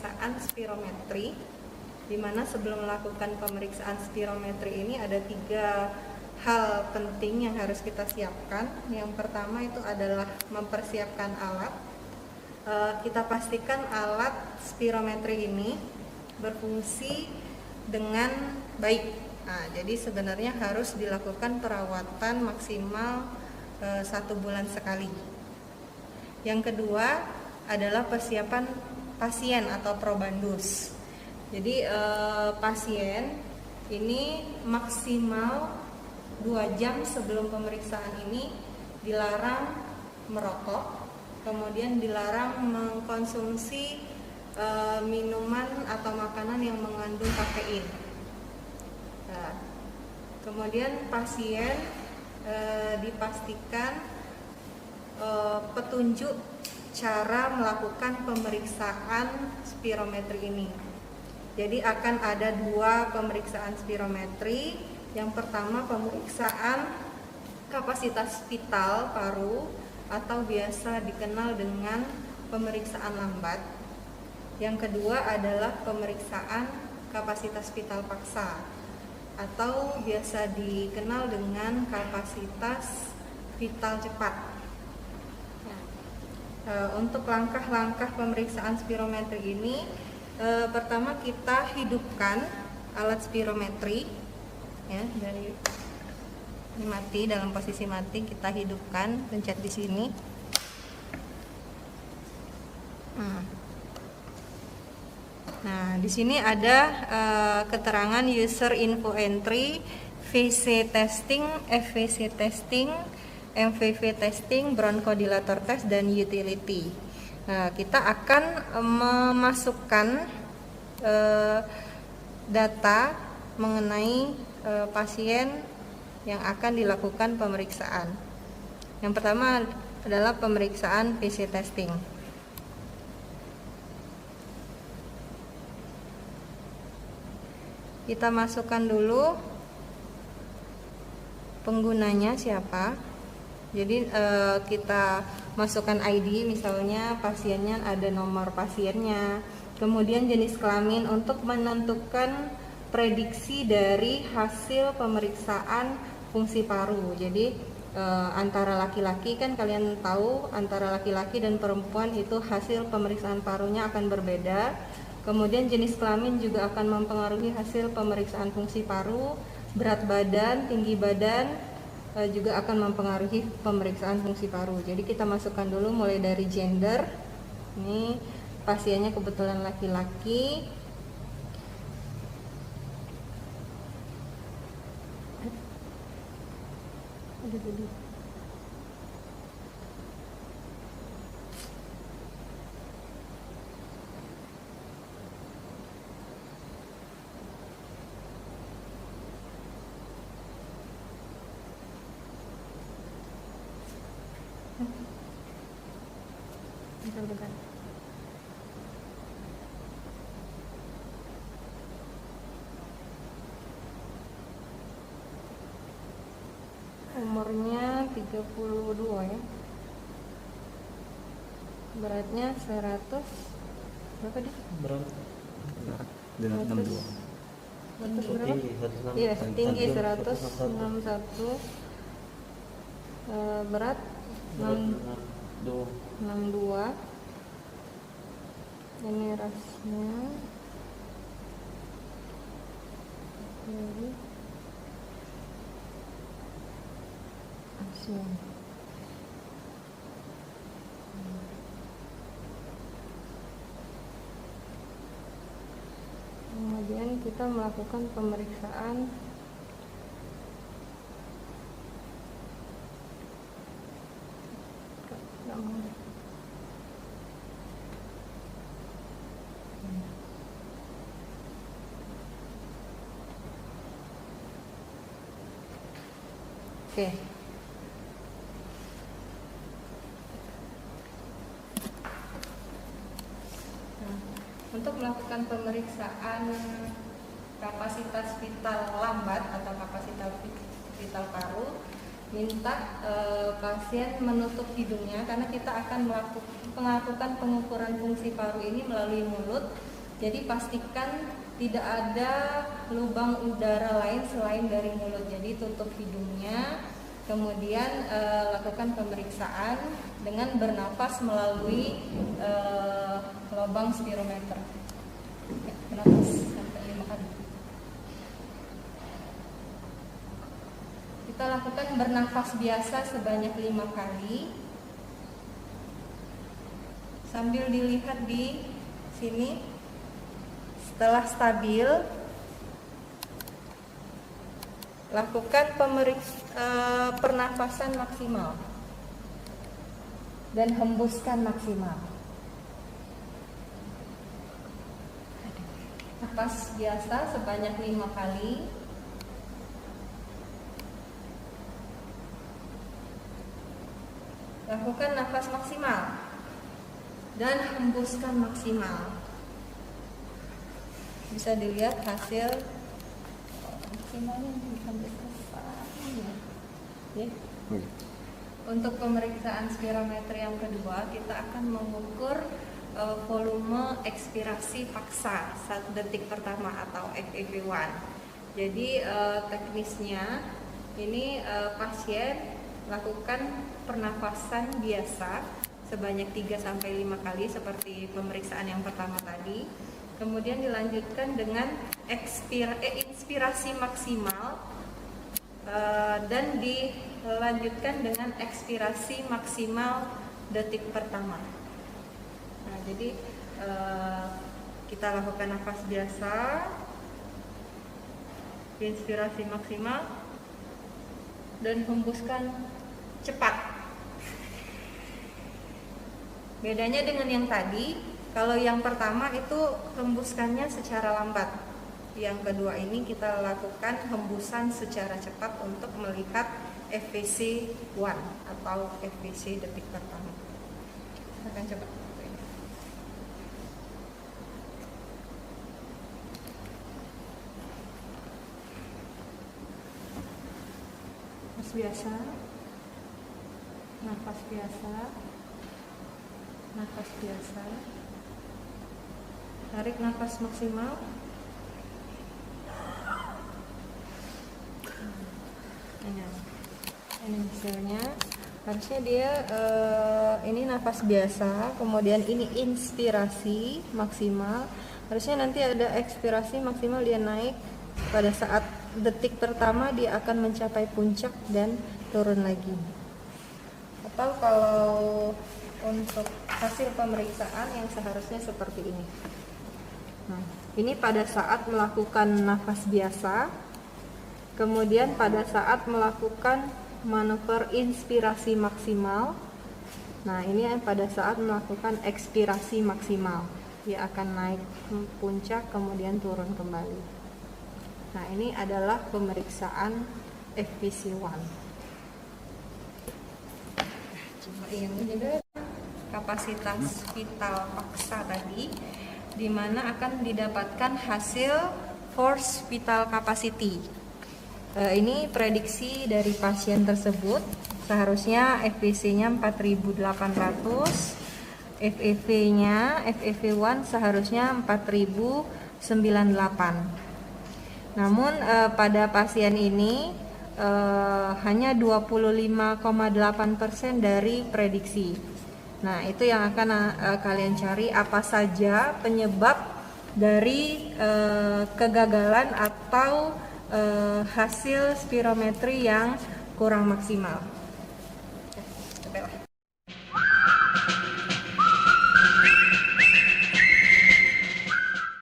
pemeriksaan spirometri, di mana sebelum melakukan pemeriksaan spirometri ini ada 3 hal penting yang harus kita siapkan. Yang pertama itu adalah mempersiapkan alat. Kita pastikan alat spirometri ini berfungsi dengan baik. Nah, jadi sebenarnya harus dilakukan perawatan maksimal 1 bulan sekali. Yang kedua adalah persiapan pasien atau probandus. Jadi pasien ini maksimal 2 jam sebelum pemeriksaan ini dilarang merokok, kemudian dilarang mengkonsumsi minuman atau makanan yang mengandung kafein. Nah, kemudian pasien dipastikan petunjuk cara melakukan pemeriksaan spirometri ini. Jadi akan ada 2 pemeriksaan spirometri. Yang pertama pemeriksaan kapasitas vital paru atau biasa dikenal dengan pemeriksaan lambat. Yang kedua adalah pemeriksaan kapasitas vital paksa atau biasa dikenal dengan kapasitas vital cepat. Untuk langkah-langkah pemeriksaan spirometri ini, pertama kita hidupkan alat spirometri, ya, dari ini mati, dalam posisi mati kita hidupkan, pencet di sini. Nah, di sini ada keterangan user info entry, VC testing, FVC testing, MVV testing, bronchodilator test, dan utility. Nah, kita akan memasukkan data mengenai pasien yang akan dilakukan pemeriksaan. Yang pertama adalah pemeriksaan VC testing. Kita masukkan dulu penggunanya siapa. Jadi kita masukkan ID, misalnya pasiennya ada nomor pasiennya, kemudian jenis kelamin untuk menentukan prediksi dari hasil pemeriksaan fungsi paru. Jadi antara laki-laki, kan kalian tahu antara laki-laki dan perempuan itu hasil pemeriksaan parunya akan berbeda. Kemudian jenis kelamin juga akan mempengaruhi hasil pemeriksaan fungsi paru. Berat badan, tinggi badan juga akan mempengaruhi pemeriksaan fungsi paru. Jadi kita masukkan dulu mulai dari gender. Ini pasiennya kebetulan laki-laki. Bentar. Umurnya 32 ya. Beratnya 100 berapa dia? Berat 62. Berapa? Iya, tinggi 161. Berat 62. Ini rasnya Asia. Kemudian kita melakukan pemeriksaan Oke. Untuk melakukan pemeriksaan kapasitas vital lambat atau kapasitas vital paru, minta pasien menutup hidungnya karena kita akan melakukan pengukuran fungsi paru ini melalui mulut. Jadi pastikan tidak ada lubang udara lain selain dari mulut. Jadi tutup hidungnya, kemudian lakukan pemeriksaan dengan bernafas melalui lubang spirometer. Ya, bernafas sampai 5 kali. Kita lakukan bernafas biasa sebanyak 5 kali. Sambil dilihat di sini, setelah stabil, lakukan pernafasan maksimal dan hembuskan maksimal. Nafas biasa sebanyak 5 kali. Lakukan nafas maksimal dan hembuskan maksimal. Bisa dilihat hasil maksimalnya dihembuskan. Untuk pemeriksaan spirometri yang kedua, kita akan mengukur volume ekspirasi paksa 1 detik pertama atau FEV1. Jadi teknisnya ini pasien lakukan pernafasan biasa sebanyak 3-5 kali seperti pemeriksaan yang pertama tadi. Kemudian dilanjutkan dengan inspirasi maksimal dan dilanjutkan dengan ekspirasi maksimal detik pertama. Nah, jadi kita lakukan nafas biasa, inspirasi maksimal, dan hembuskan cepat. Bedanya dengan yang tadi, kalau yang pertama itu hembuskannya secara lambat. Yang kedua ini kita lakukan hembusan secara cepat untuk melihat FVC1 atau FVC detik pertama. Kita akan coba. Biasa, nafas biasa, nafas biasa, tarik nafas maksimal, ini hasilnya. Harusnya dia ini nafas biasa, kemudian ini inspirasi maksimal. Harusnya nanti ada ekspirasi maksimal, dia naik pada saat detik pertama dia akan mencapai puncak dan turun lagi. Atau kalau untuk hasil pemeriksaan yang seharusnya seperti ini. Nah, ini pada saat melakukan nafas biasa, kemudian pada saat melakukan manuver inspirasi maksimal. Nah, ini pada saat melakukan ekspirasi maksimal, dia akan naik puncak kemudian turun kembali. Nah, ini adalah pemeriksaan FVC1. Coba yang ini juga kapasitas vital paksa tadi, di mana akan didapatkan hasil force vital capacity. Ini prediksi dari pasien tersebut. Seharusnya FVC-nya 4.800, FEV-nya FEV1 seharusnya 4.098. Namun pada pasien ini hanya 25,8% dari prediksi. Nah, itu yang akan kalian cari, apa saja penyebab dari kegagalan atau hasil spirometri yang kurang maksimal.